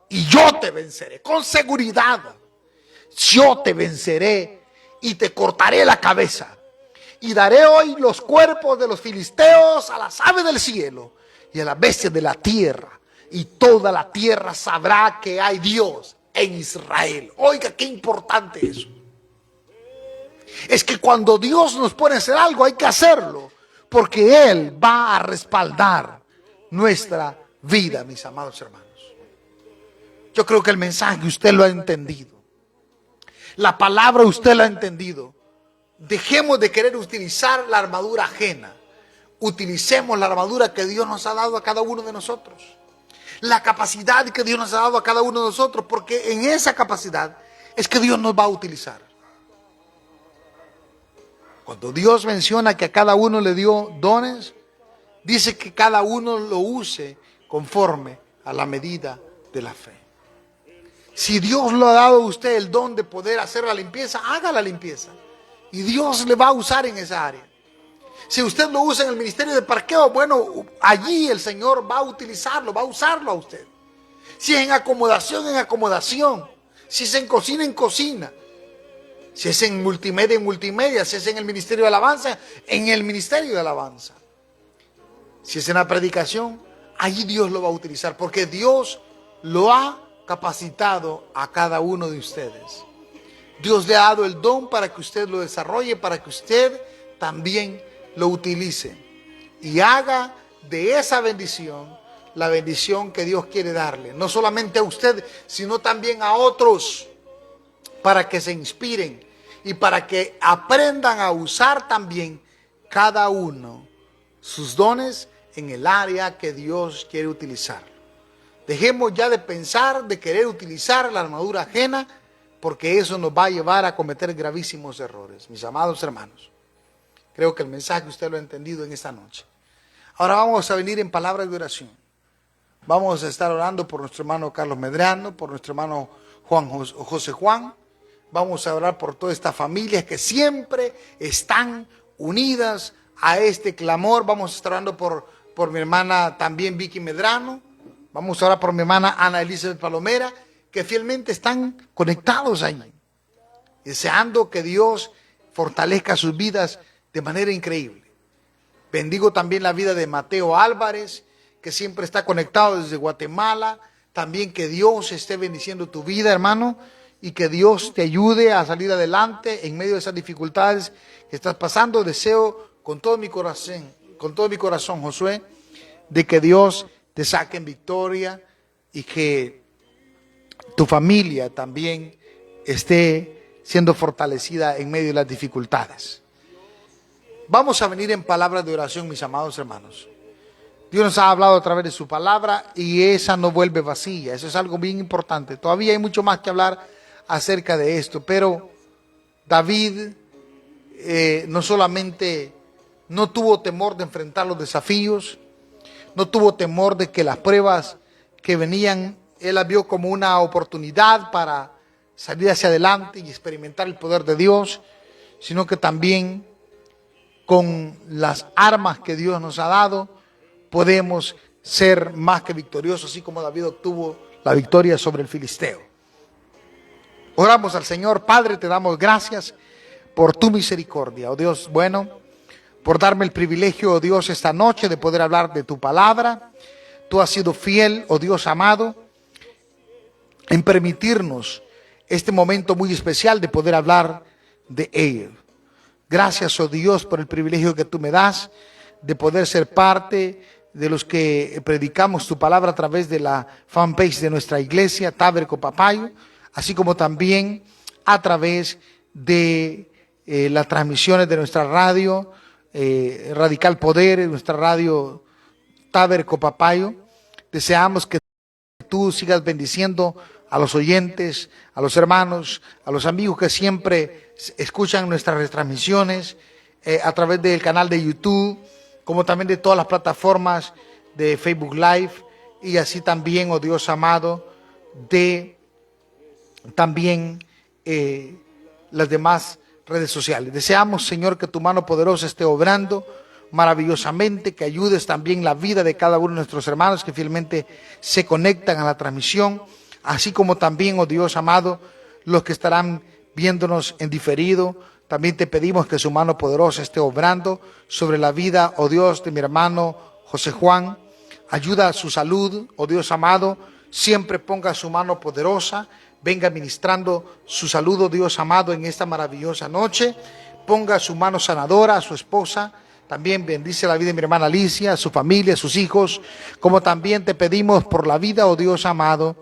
y yo te venceré. Con seguridad, yo te venceré y te cortaré la cabeza. Y daré hoy los cuerpos de los filisteos a las aves del cielo y a las bestias de la tierra. Y toda la tierra sabrá que hay Dios en Israel. Oiga, qué importante eso. Es que cuando Dios nos pone a hacer algo, hay que hacerlo, porque Él va a respaldar nuestra vida, mis amados hermanos. Yo creo que el mensaje usted lo ha entendido. La palabra usted la ha entendido. Dejemos de querer utilizar la armadura ajena. Utilicemos la armadura que Dios nos ha dado a cada uno de nosotros. La capacidad que Dios nos ha dado a cada uno de nosotros, porque en esa capacidad es que Dios nos va a utilizar. Cuando Dios menciona que a cada uno le dio dones, dice que cada uno lo use conforme a la medida de la fe. Si Dios le ha dado a usted el don de poder hacer la limpieza, haga la limpieza. Y Dios le va a usar en esa área. Si usted lo usa en el ministerio de parqueo, bueno, allí el Señor va a utilizarlo, va a usarlo a usted. Si es en acomodación, en acomodación. Si es en cocina, en cocina. Si es en multimedia, si es en el ministerio de alabanza, en el ministerio de alabanza. Si es en la predicación, allí Dios lo va a utilizar, porque Dios lo ha capacitado a cada uno de ustedes. Dios le ha dado el don para que usted lo desarrolle, para que usted también lo utilice y haga de esa bendición la bendición que Dios quiere darle, no solamente a usted, sino también a otros, para que se inspiren y para que aprendan a usar también cada uno sus dones en el área que Dios quiere utilizar. Dejemos ya de pensar, de querer utilizar la armadura ajena, porque eso nos va a llevar a cometer gravísimos errores. Mis amados hermanos, creo que el mensaje usted lo ha entendido en esta noche. Ahora vamos a venir en palabras de oración. Vamos a estar orando por nuestro hermano Carlos Medrano, por nuestro hermano José Juan. Vamos a orar por todas estas familias que siempre están unidas a este clamor. Vamos a estar orando por mi hermana también Vicky Medrano. Vamos a orar por mi hermana Ana Elizabeth Palomera, que fielmente están conectados ahí, deseando que Dios fortalezca sus vidas de manera increíble. Bendigo también la vida de Mateo Álvarez, que siempre está conectado desde Guatemala. También que Dios esté bendiciendo tu vida, hermano, y que Dios te ayude a salir adelante en medio de esas dificultades que estás pasando. Deseo con todo mi corazón, Josué, de que Dios te saque en victoria y que tu familia también esté siendo fortalecida en medio de las dificultades. Vamos a venir en palabras de oración, mis amados hermanos. Dios nos ha hablado a través de su palabra y esa no vuelve vacía. Eso es algo bien importante. Todavía hay mucho más que hablar acerca de esto, pero David no solamente no tuvo temor de enfrentar los desafíos, no tuvo temor de que las pruebas que venían, él las vio como una oportunidad para salir hacia adelante y experimentar el poder de Dios, sino que también con las armas que Dios nos ha dado, podemos ser más que victoriosos, así como David obtuvo la victoria sobre el filisteo. Oramos al Señor. Padre, te damos gracias por tu misericordia, oh Dios bueno, por darme el privilegio, oh Dios, esta noche de poder hablar de tu palabra. Tú has sido fiel, oh Dios amado, en permitirnos este momento muy especial de poder hablar de ello. Gracias, oh Dios, por el privilegio que tú me das de poder ser parte de los que predicamos tu palabra a través de la fanpage de nuestra iglesia, Taber Copapayo, así como también a través de las transmisiones de nuestra radio, Radical Poder, nuestra radio Taber Copapayo. Deseamos que tú sigas bendiciendo a los oyentes, a los hermanos, a los amigos que siempre escuchan nuestras retransmisiones a través del canal de YouTube, como también de todas las plataformas de Facebook Live, y así también, oh Dios amado, de también las demás redes sociales. Deseamos, Señor, que tu mano poderosa esté obrando maravillosamente, que ayudes también la vida de cada uno de nuestros hermanos que fielmente se conectan a la transmisión, así como también, oh Dios amado, los que estarán viéndonos en diferido. También te pedimos que su mano poderosa esté obrando sobre la vida, oh Dios, de mi hermano José Juan. Ayuda a su salud, oh Dios amado. Siempre ponga su mano poderosa. Venga ministrando su salud, oh Dios amado, en esta maravillosa noche. Ponga su mano sanadora a su esposa. También bendice la vida de mi hermana Alicia, a su familia, a sus hijos. Como también te pedimos por la vida, oh Dios amado,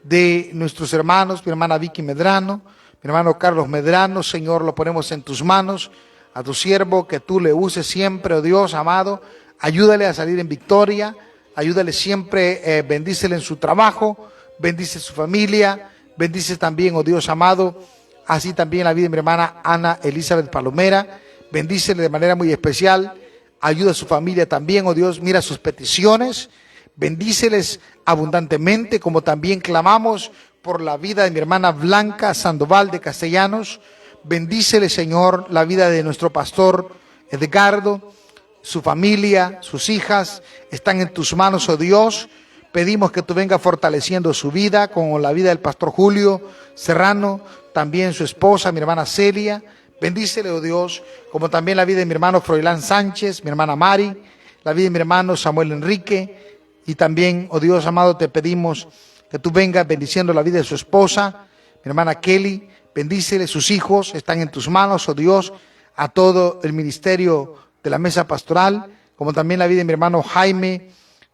de nuestros hermanos, mi hermana Vicky Medrano, mi hermano Carlos Medrano. Señor, lo ponemos en tus manos, a tu siervo, que tú le uses siempre, oh Dios amado. Ayúdale a salir en victoria, ayúdale siempre, bendícele en su trabajo, bendice su familia, bendice también, oh Dios amado, así también la vida de mi hermana Ana Elizabeth Palomera. Bendícele de manera muy especial, ayuda a su familia también, oh Dios, mira sus peticiones, bendíceles abundantemente, como también clamamos por la vida de mi hermana Blanca Sandoval de Castellanos. Bendícele, Señor, la vida de nuestro pastor Edgardo, su familia, sus hijas, están en tus manos, oh Dios. Pedimos que tú vengas fortaleciendo su vida, con la vida del pastor Julio Serrano, también su esposa, mi hermana Celia. Bendícele, oh Dios, como también la vida de mi hermano Froilán Sánchez, mi hermana Mari, la vida de mi hermano Samuel Enrique. Y también, oh Dios amado, te pedimos que tú vengas bendiciendo la vida de su esposa, mi hermana Kelly. Bendícele, sus hijos están en tus manos, oh Dios, a todo el ministerio de la mesa pastoral, como también la vida de mi hermano Jaime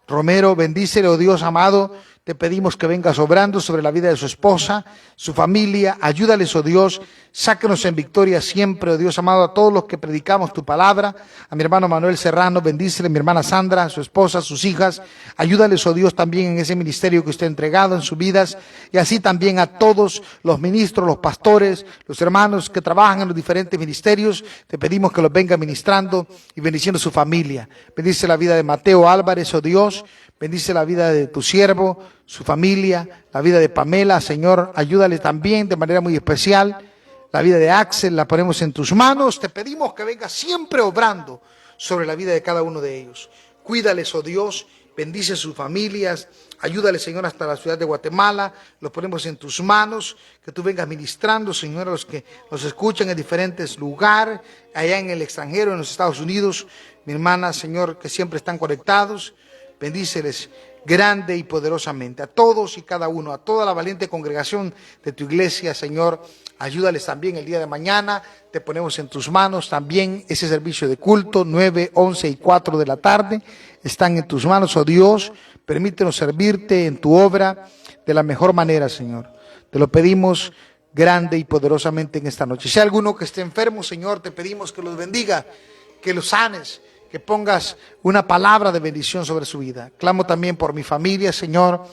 Romero. Bendícele, oh Dios amado. Te pedimos que vengas obrando sobre la vida de su esposa, su familia. Ayúdales, oh Dios. Sáquenos en victoria siempre, oh Dios amado, a todos los que predicamos tu palabra. A mi hermano Manuel Serrano, bendícele, mi hermana Sandra, su esposa, sus hijas. Ayúdales, oh Dios, también en ese ministerio que usted ha entregado en sus vidas. Y así también a todos los ministros, los pastores, los hermanos que trabajan en los diferentes ministerios. Te pedimos que los venga ministrando y bendiciendo su familia. Bendice la vida de Mateo Álvarez, oh Dios. Bendice la vida de tu siervo, su familia, la vida de Pamela. Señor, ayúdale también de manera muy especial. La vida de Axel la ponemos en tus manos. Te pedimos que vengas siempre obrando sobre la vida de cada uno de ellos. Cuídales, oh Dios. Bendice sus familias. Ayúdale, Señor, hasta la ciudad de Guatemala. Los ponemos en tus manos. Que tú vengas ministrando, Señor, a los que nos escuchan en diferentes lugares, allá en el extranjero, en los Estados Unidos. Mi hermana, Señor, que siempre están conectados. Bendíceles grande y poderosamente a todos y cada uno, a toda la valiente congregación de tu iglesia, Señor. Ayúdales también el día de mañana. Te ponemos en tus manos también ese servicio de culto, 9, 11 y 4 de la tarde. Están en tus manos, oh Dios. Permítenos servirte en tu obra de la mejor manera, Señor. Te lo pedimos grande y poderosamente en esta noche. Si hay alguno que esté enfermo, Señor, te pedimos que los bendiga, que los sanes, que pongas una palabra de bendición sobre su vida. Clamo también por mi familia, Señor,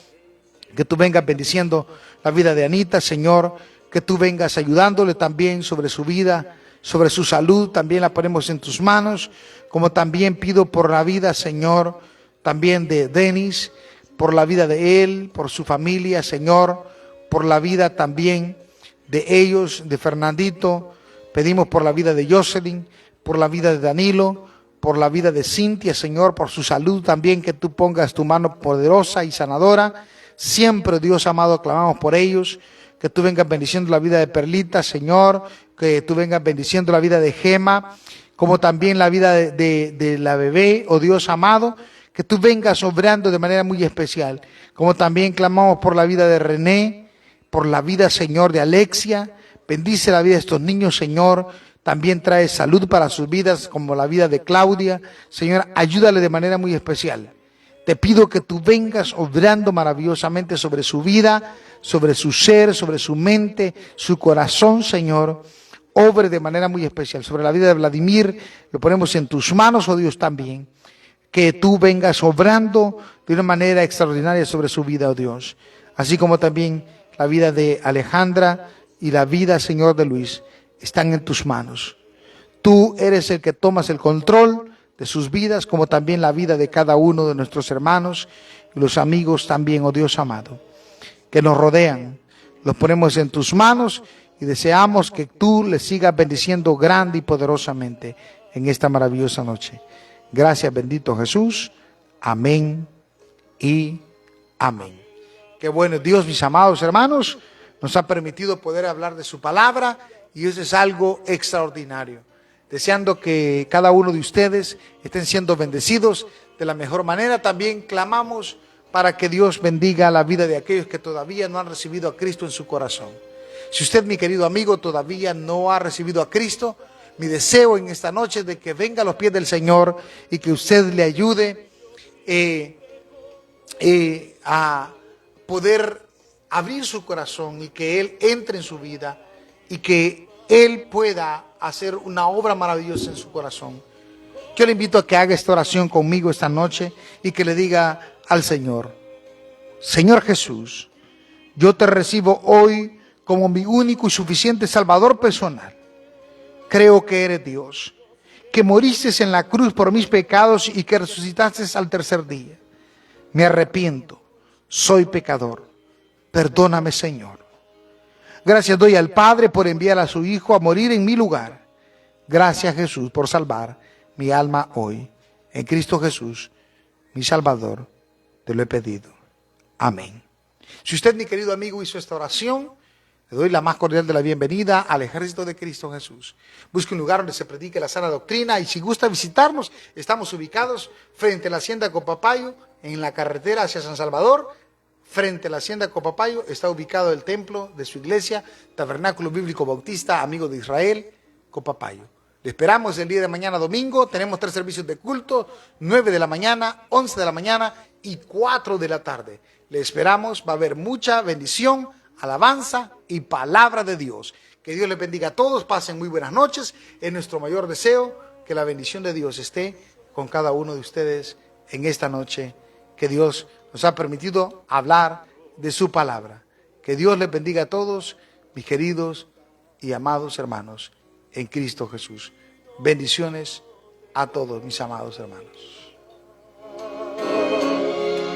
que tú vengas bendiciendo la vida de Anita, Señor, que tú vengas ayudándole también sobre su vida, sobre su salud, también la ponemos en tus manos, como también pido por la vida, Señor, también de Denis, por la vida de él, por su familia, Señor, por la vida también de ellos, de Fernandito. Pedimos por la vida de Jocelyn, por la vida de Danilo, por la vida de Cintia, Señor, por su salud también, que tú pongas tu mano poderosa y sanadora. Siempre, Dios amado, clamamos por ellos, que tú vengas bendiciendo la vida de Perlita, Señor, que tú vengas bendiciendo la vida de Gema, como también la vida de la bebé, oh Dios amado, que tú vengas obrando de manera muy especial, como también clamamos por la vida de René, por la vida, Señor, de Alexia. Bendice la vida de estos niños, Señor. También trae salud para sus vidas, como la vida de Claudia. Señor, ayúdale de manera muy especial. Te pido que tú vengas obrando maravillosamente sobre su vida, sobre su ser, sobre su mente, su corazón, Señor. Obre de manera muy especial. Sobre la vida de Vladimir, lo ponemos en tus manos, oh Dios, también. Que tú vengas obrando de una manera extraordinaria sobre su vida, oh Dios. Así como también la vida de Alejandra y la vida, Señor, de Luis. Están en tus manos. Tú eres el que tomas el control de sus vidas, como también la vida de cada uno de nuestros hermanos y los amigos también, oh Dios amado, que nos rodean. Los ponemos en tus manos y deseamos que tú les sigas bendiciendo grande y poderosamente en esta maravillosa noche. Gracias, bendito Jesús. Amén y amén. Qué bueno Dios, mis amados hermanos, nos ha permitido poder hablar de su palabra. Y eso es algo extraordinario. Deseando que cada uno de ustedes estén siendo bendecidos de la mejor manera. También clamamos para que Dios bendiga la vida de aquellos que todavía no han recibido a Cristo en su corazón. Si usted, mi querido amigo, todavía no ha recibido a Cristo, mi deseo en esta noche es de que venga a los pies del Señor y que usted le ayude a poder abrir su corazón y que Él entre en su vida y que Él pueda hacer una obra maravillosa en su corazón. Yo le invito a que haga esta oración conmigo esta noche y que le diga al Señor: Señor Jesús, yo te recibo hoy como mi único y suficiente Salvador personal. Creo que eres Dios, que moriste en la cruz por mis pecados y que resucitaste al tercer día. Me arrepiento, soy pecador. Perdóname, Señor. Gracias doy al Padre por enviar a su Hijo a morir en mi lugar. Gracias, Jesús, por salvar mi alma hoy. En Cristo Jesús, mi Salvador, te lo he pedido. Amén. Si usted, mi querido amigo, hizo esta oración, Le doy la más cordial de la bienvenida al ejército de Cristo Jesús. Busque un lugar donde se predique la sana doctrina y si gusta visitarnos, estamos ubicados frente a la hacienda Copapayo, en la carretera hacia San Salvador. Frente a la hacienda Copapayo está ubicado el templo de su iglesia, Tabernáculo Bíblico Bautista, Amigo de Israel, Copapayo. Le esperamos el día de mañana domingo. Tenemos 3 servicios de culto, 9 de la mañana, 11 de la mañana y 4 de la tarde. Le esperamos, va a haber mucha bendición, alabanza y palabra de Dios. Que Dios les bendiga a todos, pasen muy buenas noches. Es nuestro mayor deseo que la bendición de Dios esté con cada uno de ustedes en esta noche, que Dios nos ha permitido hablar de su palabra. Que Dios les bendiga a todos, mis queridos y amados hermanos, en Cristo Jesús. Bendiciones a todos, mis amados hermanos.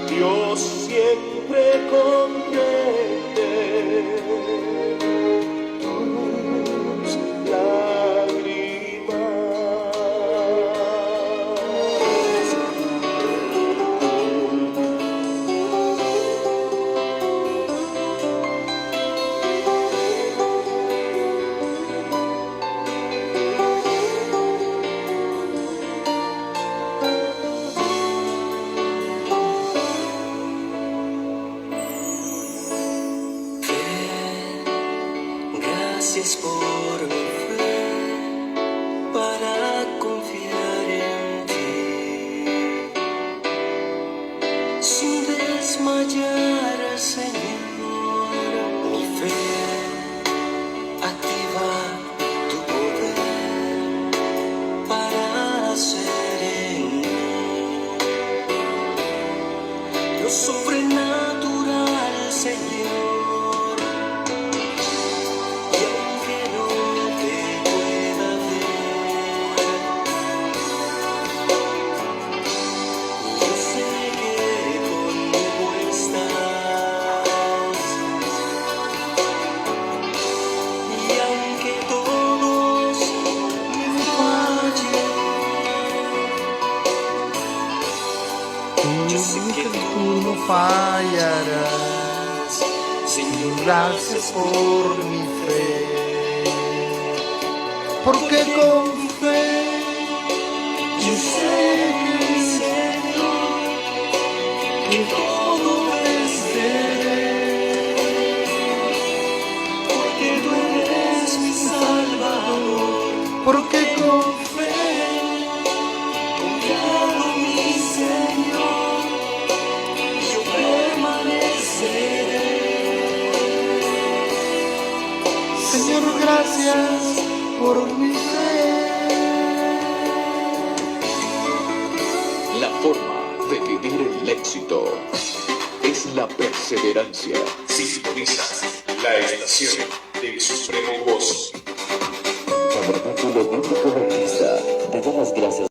Dios siempre comprende tus lágrimas. Gracias por mi fe, para confiar en ti, sin desmayar, Señor. Mi fe activa tu poder para hacer en mí lo sobrenatural, Señor. Tú no fallarás, Señor, gracias por mi fe, porque con fe yo sé que todo venceré, porque tú eres mi Salvador, porque con fe confiado mi Señor. Señor, gracias por mi fe. La forma de vivir el éxito es la perseverancia. Sintonizas la estación del Supremo Gozo. Tabernáculo Bíblico Bautista, te da las gracias.